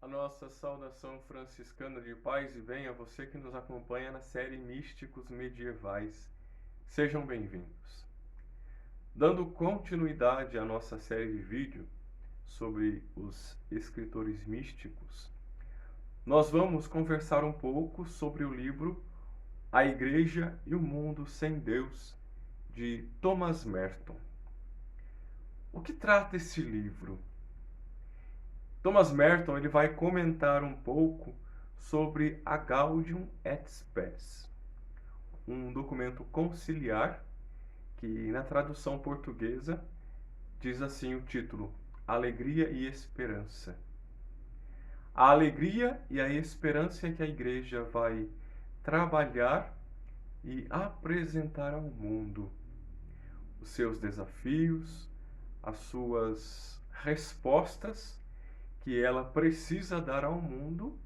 A nossa saudação franciscana de paz e bem a você que nos acompanha na série Místicos Medievais. Sejam bem-vindos. Dando continuidade à nossa série de vídeo sobre os escritores místicos, nós vamos conversar um pouco sobre o livro A Igreja e o Mundo Sem Deus, de Thomas Merton. O que trata esse livro? Thomas Merton ele vai comentar um pouco sobre a Gaudium et Spes, um documento conciliar que na tradução portuguesa diz assim o título: Alegria e Esperança. A alegria e a esperança que a Igreja vai trabalhar e apresentar ao mundo, os seus desafios, as suas respostas que ela precisa dar ao mundo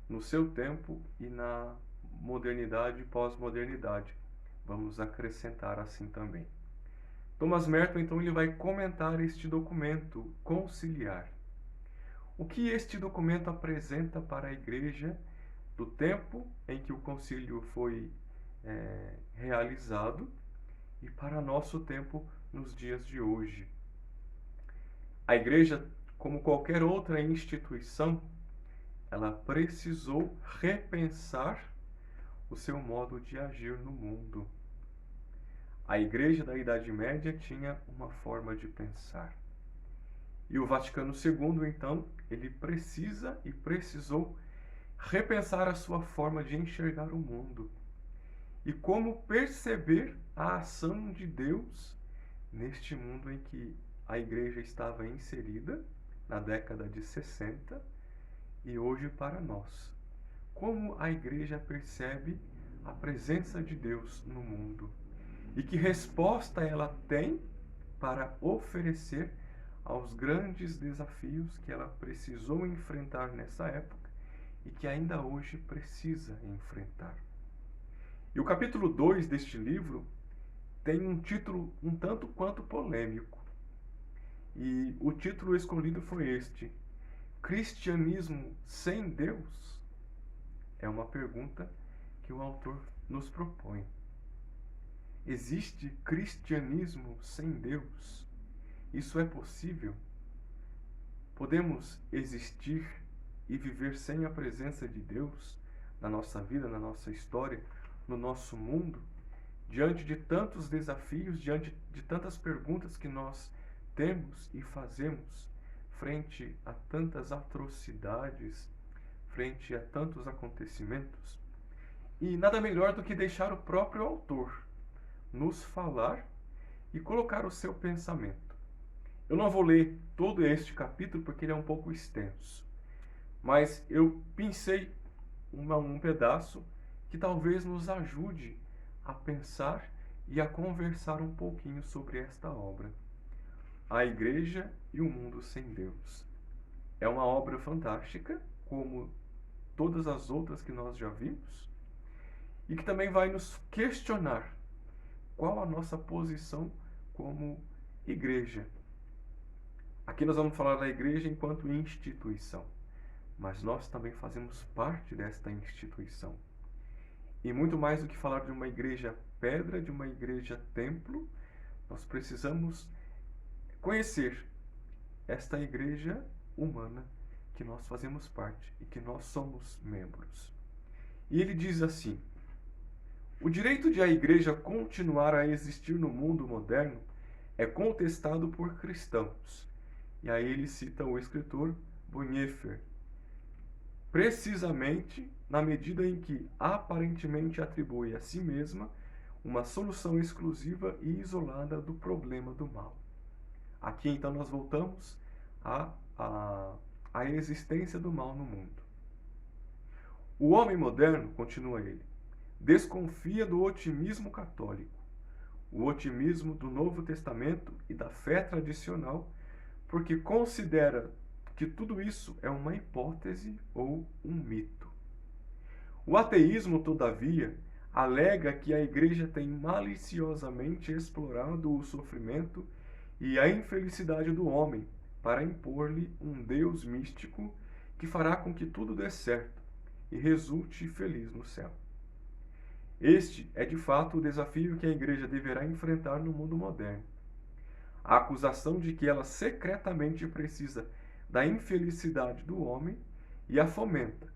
no seu tempo e na modernidade e pós-modernidade. Vamos acrescentar assim também. Thomas Merton, então, ele vai comentar este documento conciliar. O que este documento apresenta para a Igreja do tempo em que o concílio foi realizado e para nosso tempo nos dias de hoje. A Igreja, como qualquer outra instituição, ela precisou repensar o seu modo de agir no mundo. A Igreja da Idade Média tinha uma forma de pensar. E o Vaticano II, então, ele precisa e precisou repensar a sua forma de enxergar o mundo. E como perceber a ação de Deus neste mundo em que a Igreja estava inserida na década de 60 e hoje para nós. Como a Igreja percebe a presença de Deus no mundo e que resposta ela tem para oferecer aos grandes desafios que ela precisou enfrentar nessa época e que ainda hoje precisa enfrentar. E o capítulo 2 deste livro tem um título um tanto quanto polêmico. E o título escolhido foi este: Cristianismo sem Deus? É uma pergunta que o autor nos propõe. Existe cristianismo sem Deus? Isso é possível? Podemos existir e viver sem a presença de Deus na nossa vida, na nossa história, no nosso mundo? Diante de tantos desafios, diante de tantas perguntas que nós temos e fazemos, frente a tantas atrocidades, frente a tantos acontecimentos. E nada melhor do que deixar o próprio autor nos falar e colocar o seu pensamento. Eu não vou ler todo este capítulo porque ele é um pouco extenso, mas eu pensei um pedaço que talvez nos ajude a pensar e a conversar um pouquinho sobre esta obra. A Igreja e o Mundo Sem Deus. É uma obra fantástica, como todas as outras que nós já vimos, e que também vai nos questionar qual a nossa posição como igreja. Aqui nós vamos falar da igreja enquanto instituição, mas nós também fazemos parte desta instituição. E muito mais do que falar de uma igreja pedra, de uma igreja templo, nós precisamos conhecer esta igreja humana que nós fazemos parte e que nós somos membros. E ele diz assim: o direito de a igreja continuar a existir no mundo moderno é contestado por cristãos. E aí ele cita o escritor Bonhoeffer, precisamente na medida em que aparentemente atribui a si mesma uma solução exclusiva e isolada do problema do mal. Aqui então nós voltamos à existência do mal no mundo. O homem moderno, continua ele, desconfia do otimismo católico, o otimismo do Novo Testamento e da fé tradicional, porque considera que tudo isso é uma hipótese ou um mito. O ateísmo, todavia, alega que a Igreja tem maliciosamente explorado o sofrimento e a infelicidade do homem para impor-lhe um Deus místico que fará com que tudo dê certo e resulte feliz no céu. Este é de fato o desafio que a Igreja deverá enfrentar no mundo moderno. A acusação de que ela secretamente precisa da infelicidade do homem e a fomenta,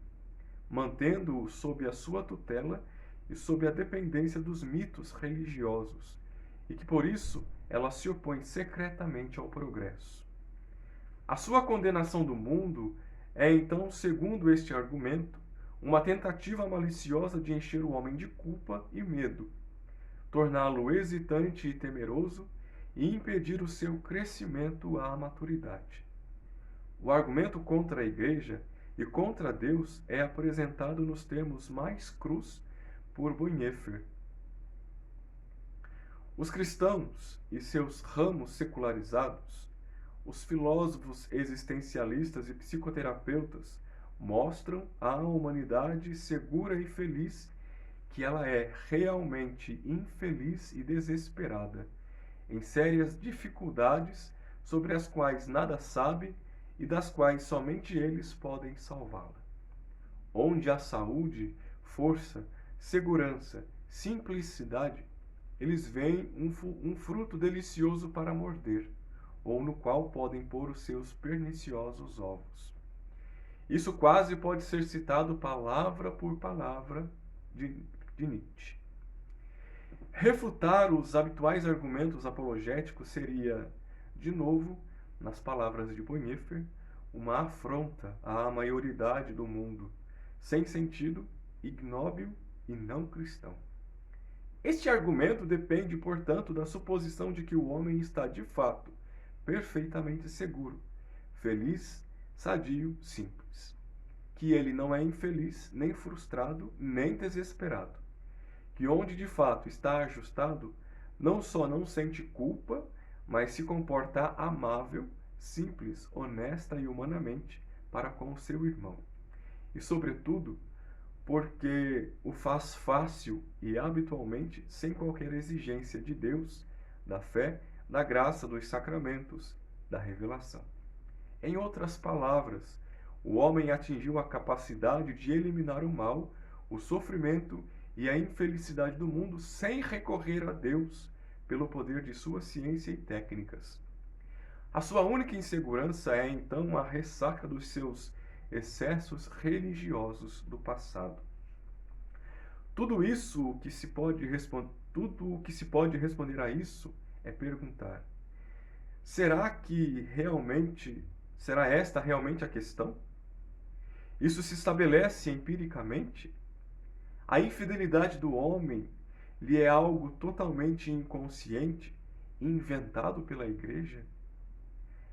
mantendo-o sob a sua tutela e sob a dependência dos mitos religiosos, e que por isso ela se opõe secretamente ao progresso. A sua condenação do mundo é então, segundo este argumento, uma tentativa maliciosa de encher o homem de culpa e medo, torná-lo hesitante e temeroso e impedir o seu crescimento à maturidade. O argumento contra a Igreja e contra Deus é apresentado nos termos mais crus por Bonhoeffer. Os cristãos e seus ramos secularizados, os filósofos existencialistas e psicoterapeutas mostram à humanidade segura e feliz que ela é realmente infeliz e desesperada, em sérias dificuldades sobre as quais nada sabe e das quais somente eles podem salvá-la. Onde há saúde, força, segurança, simplicidade, eles veem um fruto delicioso para morder, ou no qual podem pôr os seus perniciosos ovos. Isso quase pode ser citado palavra por palavra de Nietzsche. Refutar os habituais argumentos apologéticos seria, de novo, nas palavras de Bonhoeffer, uma afronta à maioridade do mundo, sem sentido, ignóbil e não cristão. Este argumento depende, portanto, da suposição de que o homem está, de fato, perfeitamente seguro, feliz, sadio, simples. Que ele não é infeliz, nem frustrado, nem desesperado. Que onde de fato está ajustado, não só não sente culpa, mas se comporta amável, simples, honesta e humanamente para com o seu irmão. E, sobretudo, porque o faz fácil e habitualmente sem qualquer exigência de Deus, da fé, da graça, dos sacramentos, da revelação. Em outras palavras, o homem atingiu a capacidade de eliminar o mal, o sofrimento e a infelicidade do mundo sem recorrer a Deus pelo poder de sua ciência e técnicas. A sua única insegurança é então a ressaca dos seus excessos religiosos do passado. Tudo o que se pode responder a isso é perguntar: será esta realmente a questão? Isso se estabelece empiricamente? A infidelidade do homem lhe é algo totalmente inconsciente, inventado pela Igreja?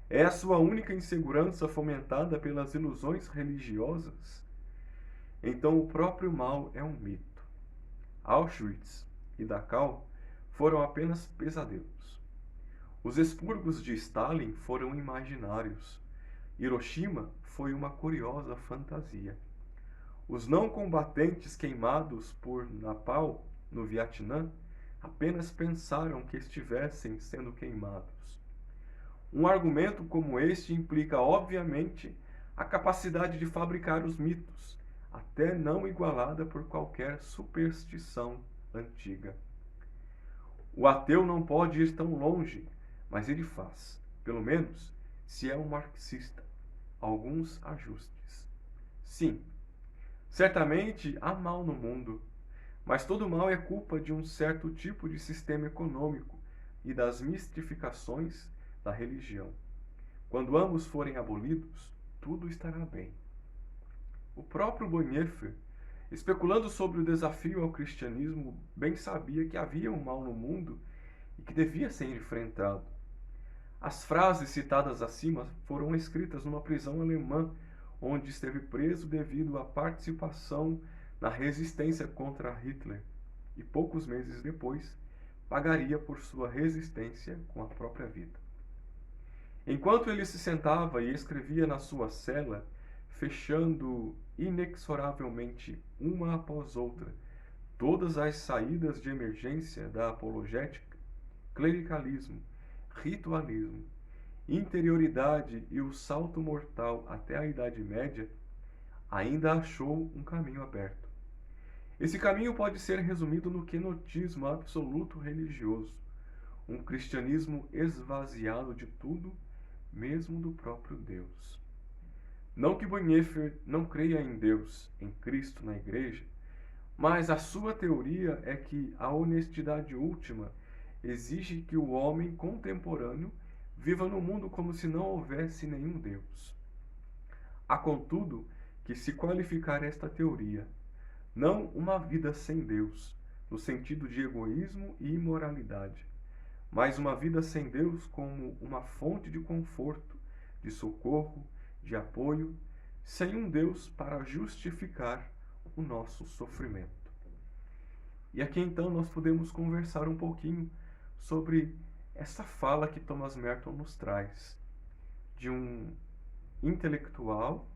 É a sua única insegurança fomentada pelas ilusões religiosas? Então o próprio mal é um mito. Auschwitz e Dachau foram apenas pesadelos. Os expurgos de Stalin foram imaginários. Hiroshima foi uma curiosa fantasia. Os não combatentes queimados por napalm no Vietnã apenas pensaram que estivessem sendo queimados. Um argumento como este implica, obviamente, a capacidade de fabricar os mitos, até não igualada por qualquer superstição antiga. O ateu não pode ir tão longe, mas ele faz, pelo menos, se é um marxista, alguns ajustes. Sim, certamente há mal no mundo, mas todo mal é culpa de um certo tipo de sistema econômico e das mistificações da religião. Quando ambos forem abolidos, tudo estará bem. O próprio Bonhoeffer, especulando sobre o desafio ao cristianismo, bem sabia que havia um mal no mundo e que devia ser enfrentado. As frases citadas acima foram escritas numa prisão alemã, onde esteve preso devido à participação na resistência contra Hitler, e poucos meses depois pagaria por sua resistência com a própria vida. Enquanto ele se sentava e escrevia na sua cela, fechando inexoravelmente, uma após outra, todas as saídas de emergência da apologética, clericalismo, ritualismo, interioridade e o salto mortal até a Idade Média, ainda achou um caminho aberto. Esse caminho pode ser resumido no quenotismo absoluto religioso, um cristianismo esvaziado de tudo, mesmo do próprio Deus. Não que Bonhoeffer não creia em Deus, em Cristo, na Igreja, mas a sua teoria é que a honestidade última exige que o homem contemporâneo viva no mundo como se não houvesse nenhum Deus. Há, contudo, que se qualificar esta teoria, não uma vida sem Deus, no sentido de egoísmo e imoralidade, mas uma vida sem Deus como uma fonte de conforto, de socorro, de apoio, sem um Deus para justificar o nosso sofrimento. E aqui então nós podemos conversar um pouquinho sobre essa fala que Thomas Merton nos traz, de um intelectual,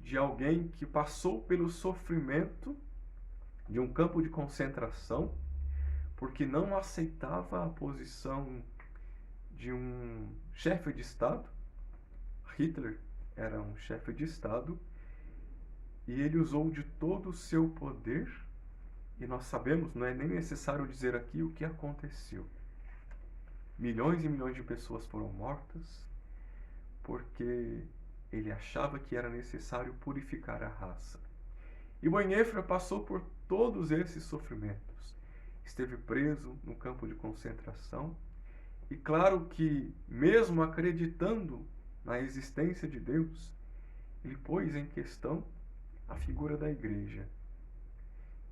de alguém que passou pelo sofrimento de um campo de concentração, porque não aceitava a posição de um chefe de Estado. Hitler era um chefe de Estado, e ele usou de todo o seu poder, e nós sabemos, não é nem necessário dizer aqui o que aconteceu. Milhões e milhões de pessoas foram mortas, porque ele achava que era necessário purificar a raça. E Bonhoeffer passou por todos esses sofrimentos. Esteve preso no campo de concentração, e claro que, mesmo acreditando na existência de Deus, ele pôs em questão a figura da Igreja,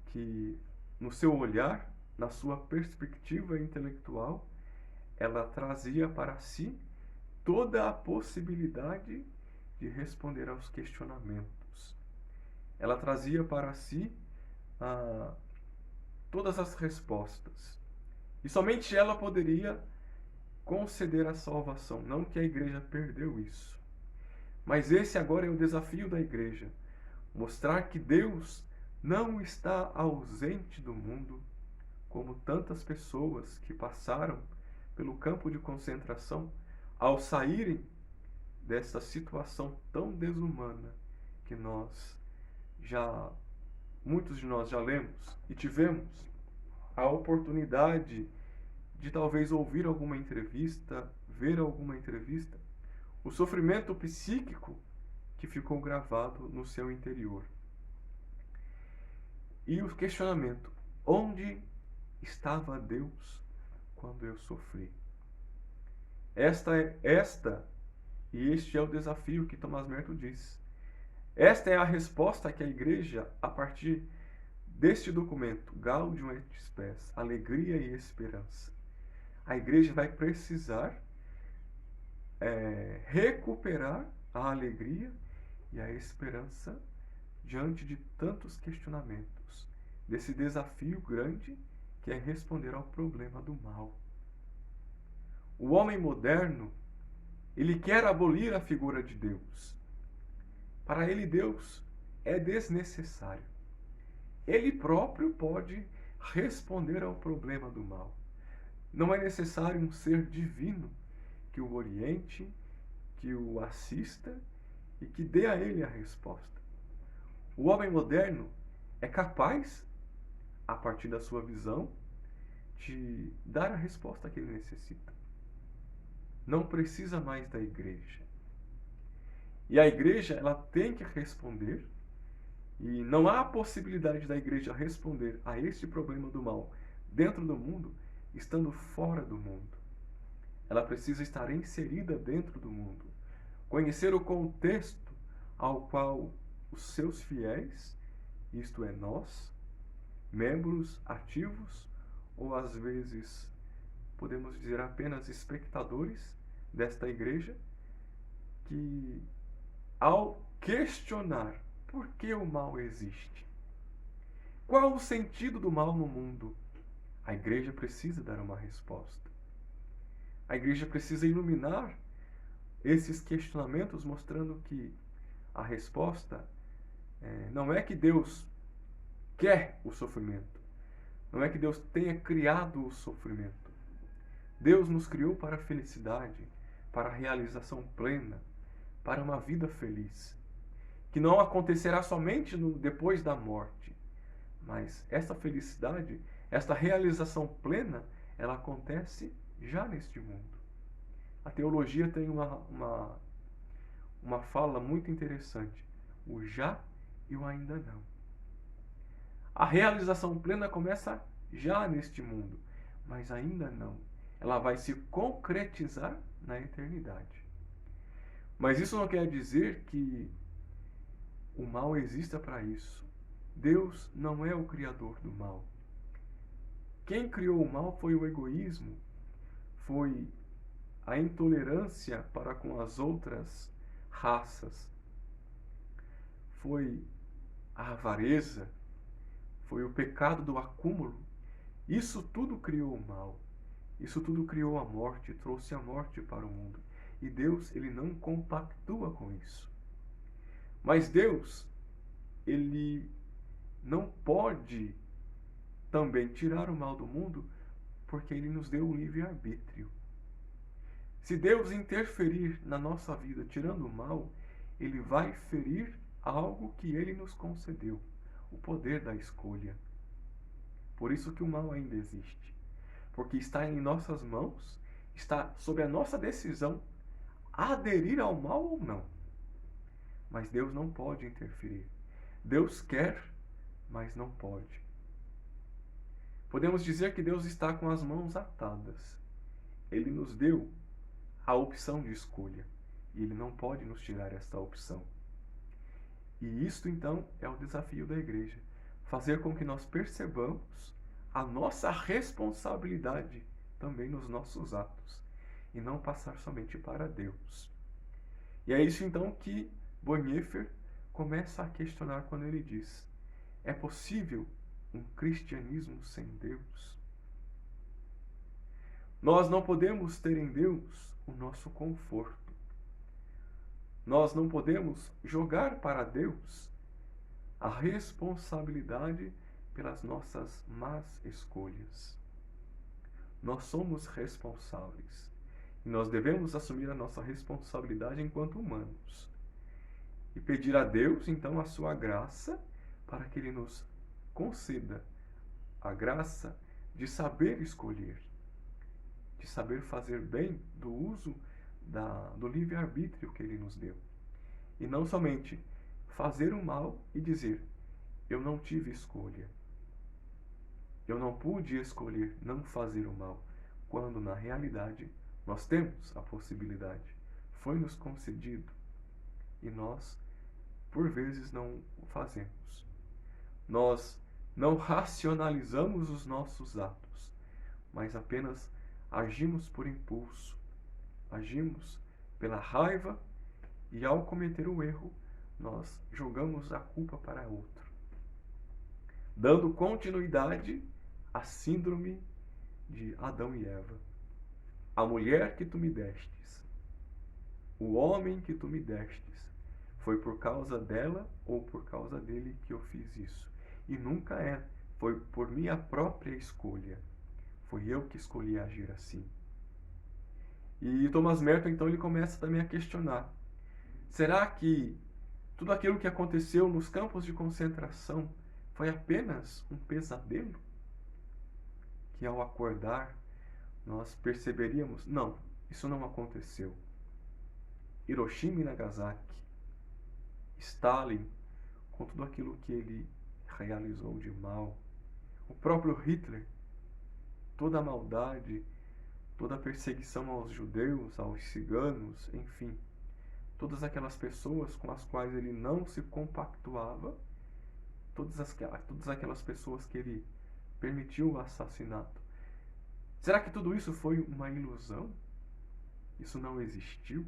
que no seu olhar, na sua perspectiva intelectual, ela trazia para si toda a possibilidade de responder aos questionamentos. Ela trazia para si todas as respostas. E somente ela poderia conceder a salvação. Não que a Igreja perdeu isso. Mas esse agora é o desafio da Igreja. Mostrar que Deus não está ausente do mundo, como tantas pessoas que passaram pelo campo de concentração, ao saírem dessa situação tão desumana que muitos de nós já lemos e tivemos a oportunidade de talvez ouvir alguma entrevista, ver alguma entrevista, o sofrimento psíquico que ficou gravado no seu interior. E o questionamento: onde estava Deus quando eu sofri? Este é o desafio que Thomas Merton diz. Esta é a resposta que a Igreja, a partir deste documento, Gaudium et Spes, Alegria e Esperança, a Igreja vai precisar recuperar a alegria e a esperança diante de tantos questionamentos, desse desafio grande que é responder ao problema do mal. O homem moderno, ele quer abolir a figura de Deus. Para ele, Deus é desnecessário. Ele próprio pode responder ao problema do mal. Não é necessário um ser divino que o oriente, que o assista e que dê a ele a resposta. O homem moderno é capaz, a partir da sua visão, de dar a resposta que ele necessita. Não precisa mais da Igreja. E a Igreja, ela tem que responder, e não há possibilidade da Igreja responder a este problema do mal dentro do mundo, estando fora do mundo. Ela precisa estar inserida dentro do mundo, conhecer o contexto ao qual os seus fiéis, isto é, nós, membros ativos, ou às vezes podemos dizer apenas espectadores desta Igreja, que ao questionar por que o mal existe, qual o sentido do mal no mundo, a Igreja precisa dar uma resposta. A Igreja precisa iluminar esses questionamentos, mostrando que a resposta não é que Deus quer o sofrimento, não é que Deus tenha criado o sofrimento. Deus nos criou para a felicidade, para a realização plena, para uma vida feliz. que não acontecerá somente depois da morte, mas essa felicidade, esta realização plena, ela acontece já neste mundo. A teologia tem uma fala muito interessante: o já e o ainda não. A realização plena começa já neste mundo, mas ainda não. Ela vai se concretizar na eternidade. Mas isso não quer dizer que o mal exista para isso. Deus não é o criador do mal. Quem criou o mal foi o egoísmo, foi a intolerância para com as outras raças, foi a avareza, foi o pecado do acúmulo. Isso tudo criou o mal. Isso tudo criou a morte, trouxe a morte para o mundo. E Deus, ele não compactua com isso. Mas Deus, ele não pode também tirar o mal do mundo, porque ele nos deu o livre-arbítrio. Se Deus interferir na nossa vida tirando o mal, ele vai ferir algo que ele nos concedeu, o poder da escolha. Por isso que o mal ainda existe. Porque está em nossas mãos, está sob a nossa decisão aderir ao mal ou não. Mas Deus não pode interferir. Deus quer, mas não pode. Podemos dizer que Deus está com as mãos atadas. Ele nos deu a opção de escolha. E Ele não pode nos tirar esta opção. E isto, então, é o desafio da igreja. Fazer com que nós percebamos a nossa responsabilidade também nos nossos atos. E não passar somente para Deus. E é isso, então, que Bonhoeffer começa a questionar quando ele diz: é possível um cristianismo sem Deus? Nós não podemos ter em Deus o nosso conforto. Nós não podemos jogar para Deus a responsabilidade pelas nossas más escolhas. Nós somos responsáveis. E nós devemos assumir a nossa responsabilidade enquanto humanos. E pedir a Deus, então, a sua graça para que Ele nos conceda a graça de saber escolher, de saber fazer bem do uso do livre-arbítrio que Ele nos deu. E não somente fazer o mal e dizer: eu não tive escolha. Eu não pude escolher não fazer o mal, quando na realidade nós temos a possibilidade. Foi nos concedido e nós, por vezes, não o fazemos. Nós não racionalizamos os nossos atos, mas apenas agimos por impulso, agimos pela raiva e, ao cometer o erro, nós jogamos a culpa para outro, dando continuidade à síndrome de Adão e Eva. A mulher que tu me destes, o homem que tu me destes, foi por causa dela ou por causa dele que eu fiz isso. E nunca foi por minha própria escolha. Foi eu que escolhi agir assim. E Thomas Merton, então, ele começa também a questionar: será que tudo aquilo que aconteceu nos campos de concentração foi apenas um pesadelo? Que ao acordar nós perceberíamos: não, isso não aconteceu. Hiroshima e Nagasaki, Stalin, com tudo aquilo que ele realizou de mal, o próprio Hitler, toda a maldade, toda a perseguição aos judeus, aos ciganos, enfim, todas aquelas pessoas com as quais ele não se compactuava, todas aquelas pessoas que ele permitiu o assassinato. Será que tudo isso foi uma ilusão? Isso não existiu?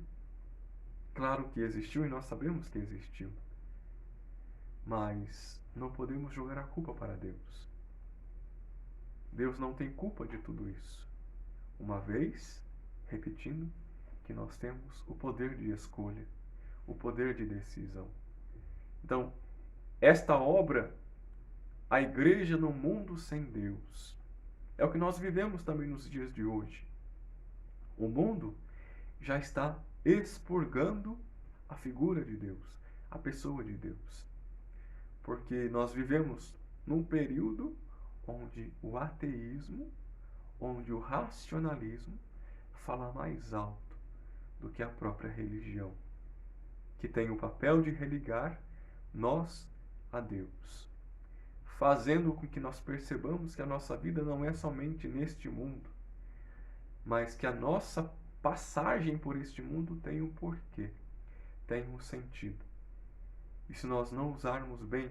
Claro que existiu e nós sabemos que existiu. Mas não podemos jogar a culpa para Deus. Deus não tem culpa de tudo isso. Uma vez, repetindo, que nós temos o poder de escolha, o poder de decisão. Então, esta obra, a igreja no mundo sem Deus, é o que nós vivemos também nos dias de hoje. O mundo já está expurgando a figura de Deus. a pessoa de Deus. Porque nós vivemos num período onde o ateísmo, onde o racionalismo fala mais alto do que a própria religião, que tem o papel de religar nós a Deus, fazendo com que nós percebamos que a nossa vida não é somente neste mundo, mas que a nossa passagem por este mundo tem um porquê, tem um sentido. E se nós não usarmos bem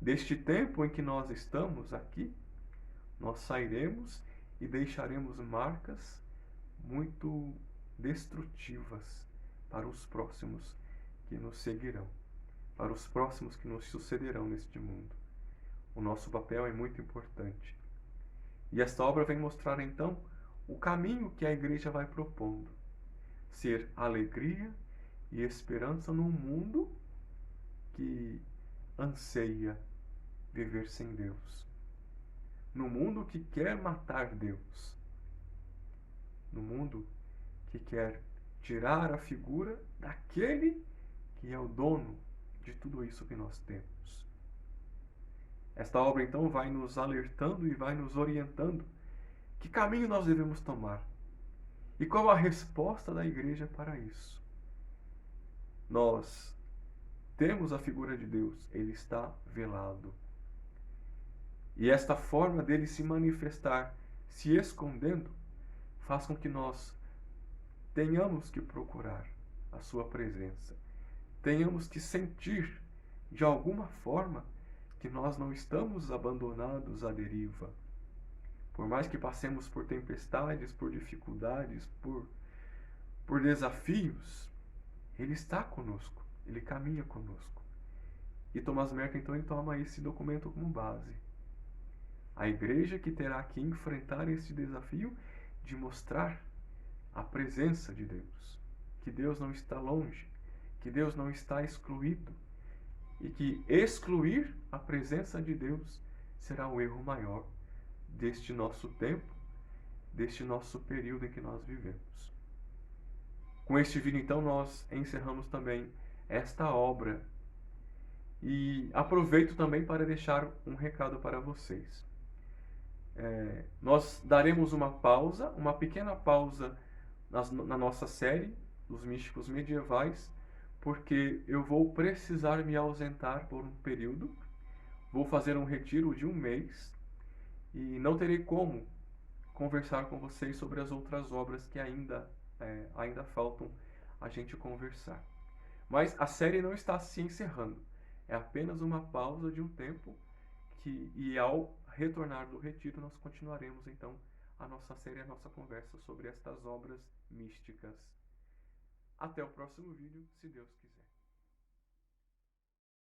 deste tempo em que nós estamos aqui, nós sairemos e deixaremos marcas muito destrutivas para os próximos que nos seguirão, para os próximos que nos sucederão neste mundo. O nosso papel é muito importante. E esta obra vem mostrar então o caminho que a igreja vai propondo: ser alegria e esperança num mundo que anseia viver sem Deus, no mundo que quer matar Deus, no mundo que quer tirar a figura daquele que é o dono de tudo isso que nós temos. Esta obra então vai nos alertando e vai nos orientando que caminho nós devemos tomar e qual a resposta da igreja para isso. Nós temos a figura de Deus, ele está velado. E esta forma dele se manifestar, se escondendo, faz com que nós tenhamos que procurar a sua presença. Tenhamos que sentir, de alguma forma, que nós não estamos abandonados à deriva. Por mais que passemos por tempestades, por dificuldades, por desafios, ele está conosco, ele caminha conosco. E Thomas Merton, então, ele toma esse documento como base. A igreja que terá que enfrentar esse desafio de mostrar a presença de Deus, que Deus não está longe, que Deus não está excluído, e que excluir a presença de Deus será o erro maior deste nosso tempo, deste nosso período em que nós vivemos. Com este vídeo, então, nós encerramos também esta obra e aproveito também para deixar um recado para vocês. Nós daremos uma pausa, uma pequena pausa na nossa série dos místicos medievais, porque eu vou precisar me ausentar por um período, vou fazer um retiro de um mês e não terei como conversar com vocês sobre as outras obras que ainda faltam a gente conversar. Mas a série não está se encerrando, é apenas uma pausa de um tempo e ao retornar do retiro nós continuaremos então a nossa série, a nossa conversa sobre estas obras místicas. Até o próximo vídeo, se Deus quiser.